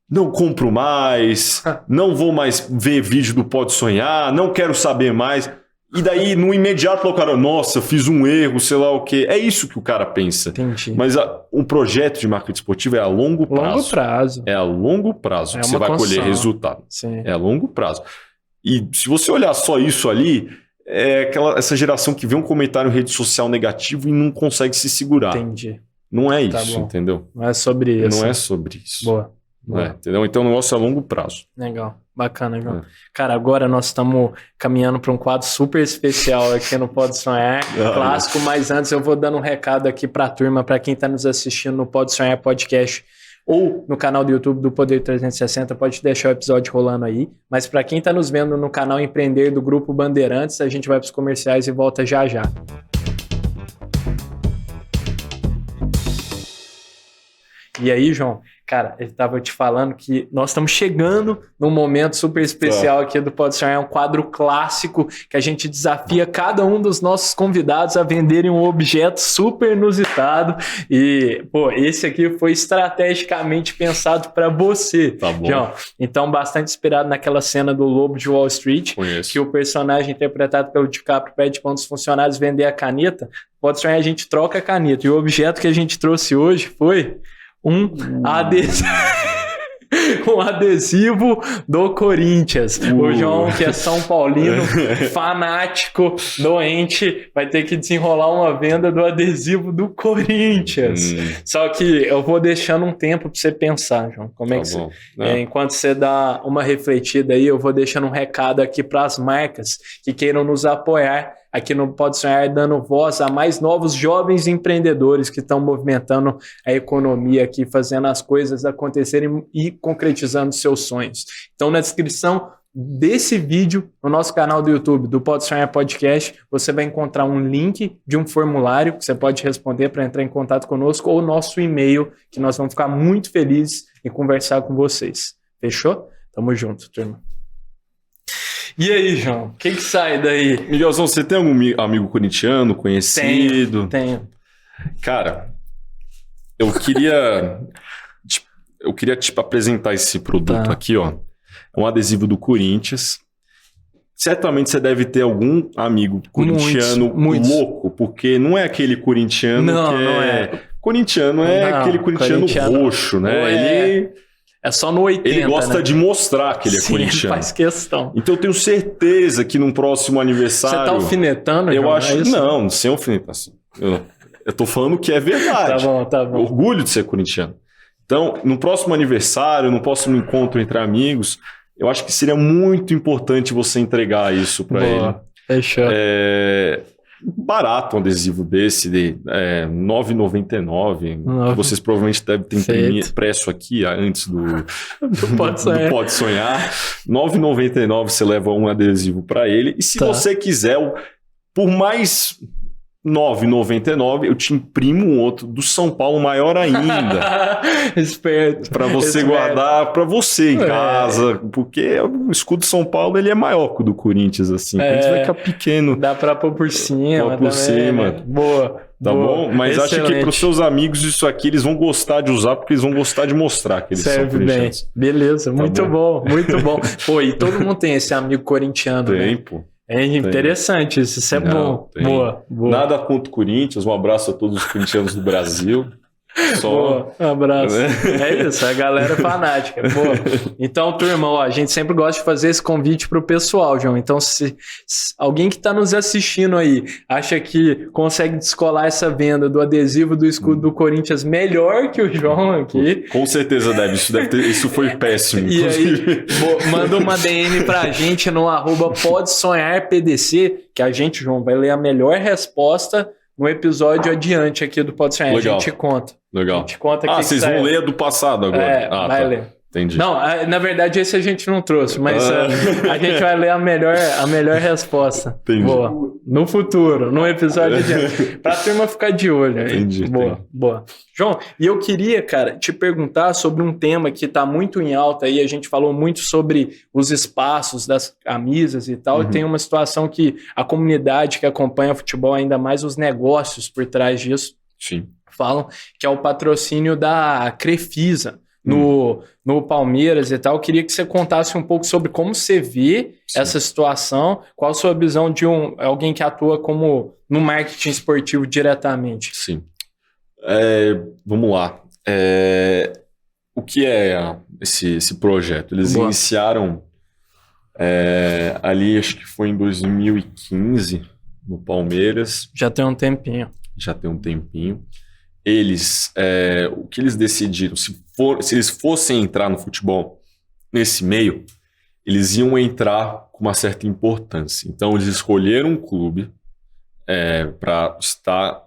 Não compro mais, não vou mais ver vídeo do Pode Sonhar, não quero saber mais. E daí, no imediato, o cara, nossa, eu fiz um erro, sei lá o quê. É isso que o cara pensa.
Entendi.
Mas um projeto de marketing esportivo é a longo prazo.
Longo prazo.
É a longo prazo que você vai colher resultado.
Sim.
É a longo prazo. E se você olhar só isso ali, é essa geração que vê um comentário em rede social negativo e não consegue se segurar.
Entendi.
Não é isso, entendeu?
Não é sobre isso.
Não é sobre isso.
Boa.
Entendeu? Então o negócio é a longo prazo.
Legal. Bacana, João. Cara, agora nós estamos caminhando para um quadro super especial aqui no Pode Sonhar. Clássico, mas antes eu vou dando um recado aqui para a turma, para quem está nos assistindo no Pode Sonhar Podcast ou no canal do YouTube do Poder 360, pode deixar o episódio rolando aí. Mas para quem está nos vendo no canal Empreender do Grupo Bandeirantes, a gente vai para os comerciais e volta já já. E aí, João, cara, ele estava te falando que nós estamos chegando num momento super especial aqui do Pode Sonhar, é um quadro clássico que a gente desafia cada um dos nossos convidados a venderem um objeto super inusitado e, esse aqui foi estrategicamente pensado para você,
tá bom.
João. Então, bastante inspirado naquela cena do Lobo de Wall Street,
Conheço.
Que o personagem interpretado pelo DiCaprio pede para um dos funcionários vender a caneta. Pode Sonhar, a gente troca a caneta e o objeto que a gente trouxe hoje foi um adesivo do Corinthians. O João, que é São Paulino, fanático, doente, vai ter que desenrolar uma venda do adesivo do Corinthians. Só que eu vou deixando um tempo para você pensar, João. Como é que você... enquanto você dá uma refletida aí, eu vou deixando um recado aqui para as marcas que queiram nos apoiar aqui no Pode Sonhar, dando voz a mais novos jovens empreendedores que estão movimentando a economia aqui, fazendo as coisas acontecerem e concretizando seus sonhos. Então, na descrição desse vídeo, no nosso canal do YouTube, do Pode Sonhar Podcast, você vai encontrar um link de um formulário que você pode responder para entrar em contato conosco ou nosso e-mail, que nós vamos ficar muito felizes em conversar com vocês. Fechou? Tamo junto, turma. E aí, João, o que sai daí?
Miguelzão, você tem algum amigo corintiano, conhecido?
Tenho.
Cara, eu queria te apresentar esse produto aqui, ó. É um adesivo do Corinthians. Certamente você deve ter algum amigo corintiano
muitos.
louco, porque não é aquele corintiano
não é.
Corintiano é aquele corintiano roxo, né?
É só no 80,
ele gosta de mostrar que ele é corintiano.
Ele faz questão.
Então eu tenho certeza que num próximo aniversário...
Você tá alfinetando?
Eu
João,
acho... Não, sem alfinetação. Eu tô falando que é verdade.
Tá bom.
Orgulho de ser corintiano. Então, no próximo aniversário, no próximo encontro entre amigos, eu acho que seria muito importante você entregar isso para ele.
Fechou.
Barato um adesivo desse, de R$9,99. Vocês provavelmente devem ter impresso aqui antes do Pode Sonhar. R$9,99 você leva um adesivo para ele. E se você quiser, por mais R$9,99, eu te imprimo um outro do São Paulo maior ainda.
Esperto.
Para você guardar para você em casa, porque o escudo São Paulo ele é maior que o do Corinthians, assim. O Corinthians vai ficar pequeno.
Dá para pôr por cima. Boa.
Tá bom? Mas
excelente.
Acho que para os seus amigos isso aqui eles vão gostar de usar, porque eles vão gostar de mostrar que eles são corintianos.
Beleza, muito bom. E todo mundo tem esse amigo corintiano,
tem,
né?
Pô.
É interessante isso é bom. Boa.
Nada contra o Corinthians, um abraço a todos os corintianos do Brasil.
Boa, um abraço. É isso, a galera é fanática. Boa. Então, turma, a gente sempre gosta de fazer esse convite pro pessoal, João. Então, se alguém que está nos assistindo aí acha que consegue descolar essa venda do adesivo do escudo do Corinthians melhor que o João aqui...
Com certeza isso foi péssimo.
E aí, manda uma DM pra gente no @podesonharpdc, que a gente, João, vai ler a melhor resposta no episódio adiante aqui do Pode Sonhar.
Legal.
A gente conta.
Legal.
A gente conta aqui.
Vocês vão ler do passado agora.
Vai ler.
Entendi.
Não, na verdade esse a gente não trouxe, mas a gente vai ler a melhor resposta.
Entendi.
Boa. No futuro, no episódio adiante. Pra turma ficar de olho.
Entendi.
Boa. João, e eu queria, cara, te perguntar sobre um tema que tá muito em alta aí. A gente falou muito sobre os espaços das camisas e tal. E tem uma situação que a comunidade que acompanha o futebol, ainda mais os negócios por trás disso,
Sim.
falam, que é o patrocínio da Crefisa no Palmeiras e tal. Eu queria que você contasse um pouco sobre como você vê essa situação, qual a sua visão de alguém que atua no marketing esportivo diretamente.
Sim. Vamos lá. O que é esse projeto? Eles iniciaram ali, acho que foi em 2015, no Palmeiras.
Já tem um tempinho.
Eles, o que eles decidiram, se eles fossem entrar no futebol nesse meio, eles iam entrar com uma certa importância. Então, eles escolheram um clube para estar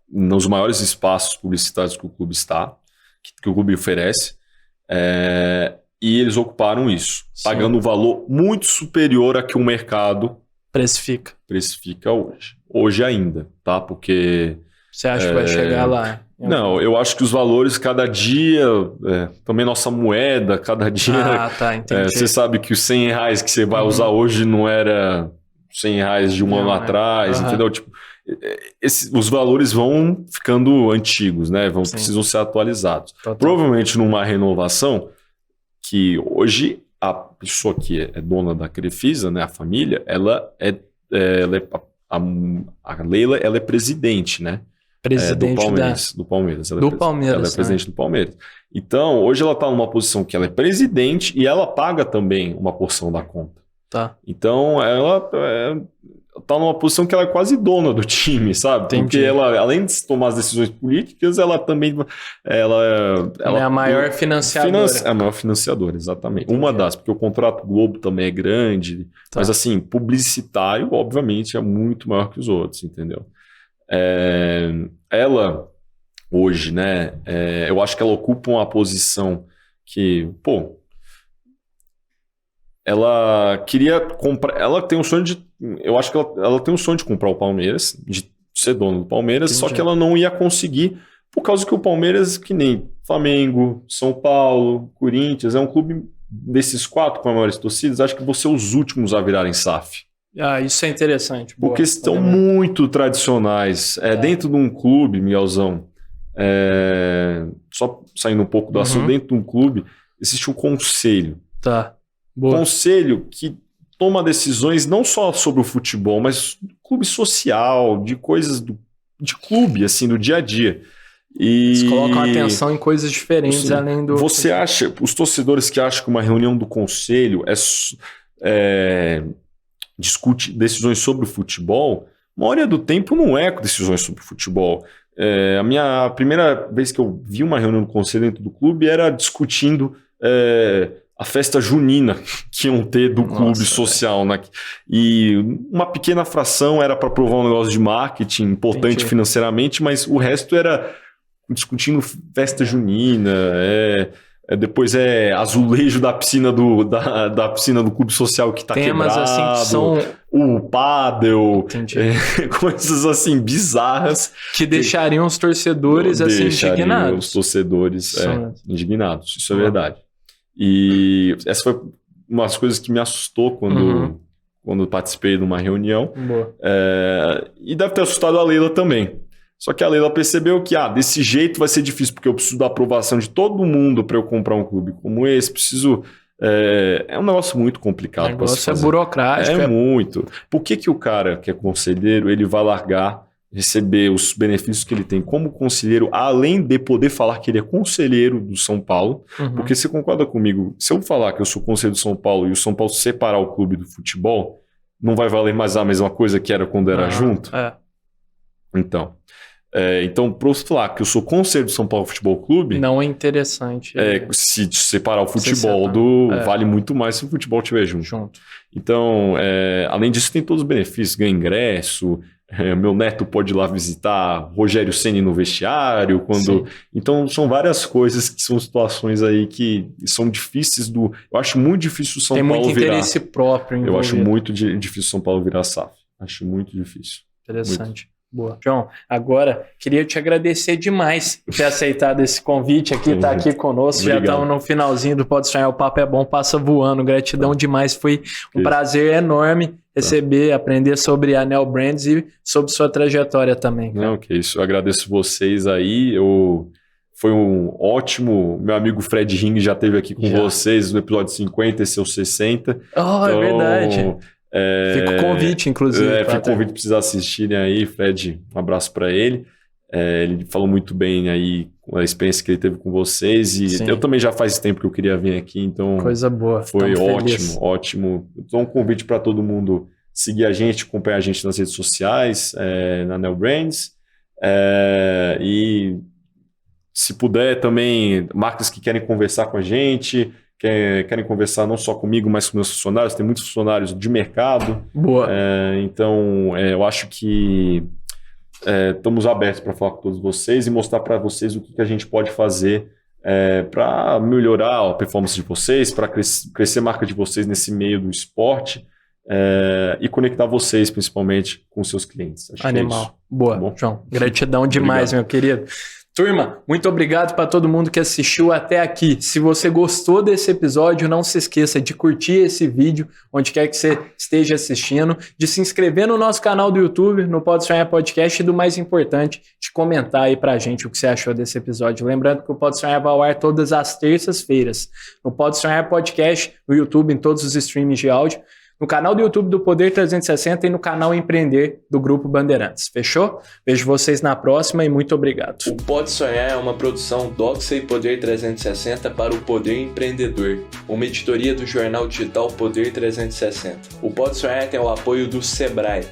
nos maiores espaços publicitários que o clube que o clube oferece, e eles ocuparam isso, pagando um valor muito superior a que o mercado precifica hoje ainda, tá? Porque...
Você acha que vai chegar lá?
Não, eu acho que os valores cada dia, também nossa moeda, cada dia...
entendi.
Você sabe que os R$100 que você vai usar hoje não era R$100 de um ano atrás, entendeu? Tipo, os valores vão ficando antigos, né? Precisam ser atualizados. Total. Provavelmente numa renovação, que hoje a pessoa que é dona da Crefisa, né, a família, a Leila, ela é presidente, né?
Presidente
do Palmeiras. Ela é presidente do Palmeiras. Então, hoje ela está numa posição que ela é presidente e ela paga também uma porção da conta.
Tá.
Então, ela está numa posição que ela é quase dona do time, sabe?
Entendi.
Porque ela, além de tomar as decisões políticas, ela também... Ela
é a maior financiadora.
É a maior financiadora, exatamente. Entendi. Uma das, porque o contrato Globo também é grande, tá. Mas assim, publicitário, obviamente, é muito maior que os outros, entendeu? Ela, hoje, né, eu acho que ela ocupa uma posição que, ela queria comprar, ela tem um sonho eu acho que ela tem um sonho de comprar o Palmeiras, de ser dono do Palmeiras, Entendi. Só que ela não ia conseguir, por causa que o Palmeiras, que nem Flamengo, São Paulo, Corinthians, é um clube desses 4 com as maiores torcidas, acho que vão ser os últimos a virarem SAF.
Isso é interessante.
Porque estão muito tradicionais. Dentro de um clube, Miguelzão, só saindo um pouco do assunto, dentro de um clube, existe um conselho.
Tá. Boa.
Conselho que toma decisões não só sobre o futebol, mas clube social, de coisas de clube, assim, do dia a dia.
Eles colocam atenção em coisas diferentes, além do...
Você acha, os torcedores que acham que uma reunião do conselho discute decisões sobre o futebol, a maioria do tempo não é decisões sobre o futebol. A primeira vez que eu vi uma reunião do conselho dentro do clube era discutindo a festa junina que iam ter do clube social. Né? E uma pequena fração era para provar um negócio de marketing importante financeiramente, mas o resto era discutindo festa junina, depois azulejo da piscina da piscina do clube social que está quebrado,
temas assim que são...
o pádel, coisas assim bizarras
que deixariam os torcedores indignados.
Os torcedores indignados, isso é verdade. E essa foi uma das coisas que me assustou quando participei de uma reunião. E deve ter assustado a Leila também. Só que a Leila percebeu que desse jeito vai ser difícil, porque eu preciso da aprovação de todo mundo para eu comprar um clube como esse. É um negócio muito complicado. O
negócio é burocrático.
Muito. Por que o cara que é conselheiro, ele vai receber os benefícios que ele tem como conselheiro, além de poder falar que ele é conselheiro do São Paulo? Porque você concorda comigo, se eu falar que eu sou conselheiro do São Paulo e o São Paulo separar o clube do futebol, não vai valer mais a mesma coisa que era quando era junto? Então, para eu falar que eu sou conselheiro do São Paulo Futebol Clube...
Não é interessante.
Se separar o futebol vale muito mais se o futebol estiver junto. Então, além disso, tem todos os benefícios. Ganha ingresso, meu neto pode ir lá visitar Rogério Ceni no vestiário. Então, são várias coisas que são situações aí que são difíceis Eu acho muito difícil o São Paulo virar...
Tem muito interesse próprio envolvido.
Eu acho muito difícil o São Paulo virar SAF. Acho muito difícil.
Interessante. Boa. João, agora queria te agradecer demais por ter aceitado esse convite aqui, estar aqui conosco. Obrigado. Já estamos no finalzinho do Pode Sonhar, o papo é bom, passa voando. Gratidão demais, foi um prazer enorme receber, aprender sobre a Neo Brands e sobre sua trajetória também. Cara.
Não, que isso, eu agradeço vocês aí. Foi um ótimo. Meu amigo Fred Ring já esteve aqui com vocês no episódio 50, esse é o 60.
Então, é verdade. Fica o convite, inclusive.
Fica o convite para vocês assistirem aí. Fred, um abraço para ele. Ele falou muito bem aí a experiência que ele teve com vocês. E eu também já faz tempo que eu queria vir aqui, então.
Coisa boa.
Foi ótimo. Então, um convite para todo mundo seguir a gente, acompanhar a gente nas redes sociais, na Neo Brands. E se puder também, marcas que querem conversar com a gente, querem conversar não só comigo, mas com meus funcionários. Tem muitos funcionários de mercado.
Boa.
Então, eu acho que estamos abertos para falar com todos vocês e mostrar para vocês o que a gente pode fazer para melhorar a performance de vocês, para crescer a marca de vocês nesse meio do esporte e conectar vocês, principalmente, com os seus clientes. Acho
Animal.
Que é isso.
Boa,
Bom?
João. Gratidão demais, meu querido. Turma, muito obrigado para todo mundo que assistiu até aqui. Se você gostou desse episódio, não se esqueça de curtir esse vídeo, onde quer que você esteja assistindo, de se inscrever no nosso canal do YouTube, no Pode Sonhar Podcast, e do mais importante, de comentar aí pra gente o que você achou desse episódio. Lembrando que o Pode Sonhar vai ao ar todas as terças-feiras, no Pode Sonhar Podcast, no YouTube, em todos os streams de áudio, no canal do YouTube do Poder 360 e no canal Empreender do Grupo Bandeirantes. Fechou? Vejo vocês na próxima e muito obrigado.
O Pode Sonhar é uma produção Doxa e Poder 360 para o Poder Empreendedor, uma editoria do jornal digital Poder 360. O Pode Sonhar tem o apoio do Sebrae.